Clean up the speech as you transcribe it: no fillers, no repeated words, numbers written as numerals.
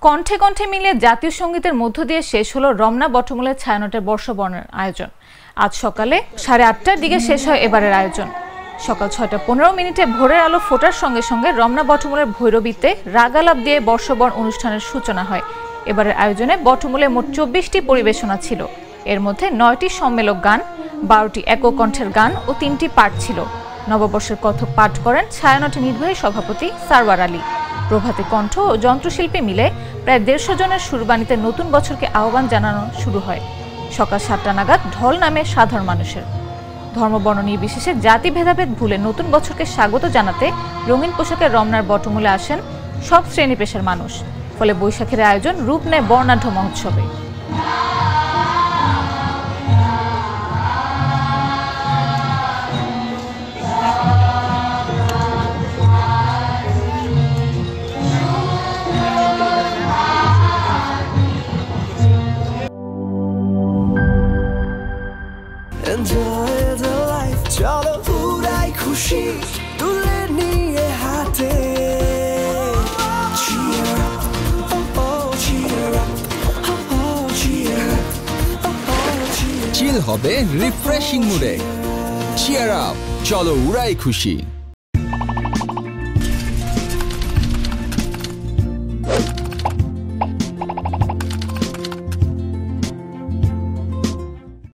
কণ্ঠে কণ্ঠে মিলিয়ে জাতীয় সঙ্গীতের মধ্য দিয়ে শেষ হলো রমনা বটমূলের ছায়ানটের বর্ষবরণের আয়োজন। আজ সকালে 8:30টার দিকে শেষ হয় এবারের আয়োজন। সকাল 6:15 ভোরের আলো ফোটার সঙ্গে সঙ্গে রমনা বটমূলের ভৈরবীতে রাগালাপ দিয়ে বর্ষবরণ অনুষ্ঠানের সূচনা হয়। এবারের আয়োজনে বটমূলে মোট 24টি পরিবেশনা ছিল। এর মধ্যে 9টি সম্মেলক গান, 12টি একক কণ্ঠের গান ও 3টি পাঠ ছিল। নববর্ষের কথক পাঠ করেন ছায়ানটের নির্বাহী সভাপতি সারওয়ার আলী। প্রভাতে কণ্ঠ ও যন্ত্রশিল্পী মিলে প্রায় 150 জনের সুরবাণীতে নতুন বছরকে আহ্বান জানানো শুরু হয়। সকাল 7টা নাগাদ ঢল নামে সাধারণ মানুষের। ধর্মবর্ণ নির্বিশেষে জাতি ভেদাভেদ ভুলে নতুন বছরকে স্বাগত জানাতে রঙিন পোশাকে রমনার বটমূলে আসেন সব শ্রেণী পেশার মানুষ। ফলে বৈশাখের আয়োজন রূপ নেয় বর্ণাঢ্য মহোৎসবে। Enjoy the life, চলো উড়াই খুশি তুলে নিয়ে হাতে। Cheer up, oh oh, cheer up, oh oh, cheer up, oh oh, cheer up. চিল হবে রিফ্রেশিং মুডে। চিয়ার আপ, চলো উড়াই খুশি।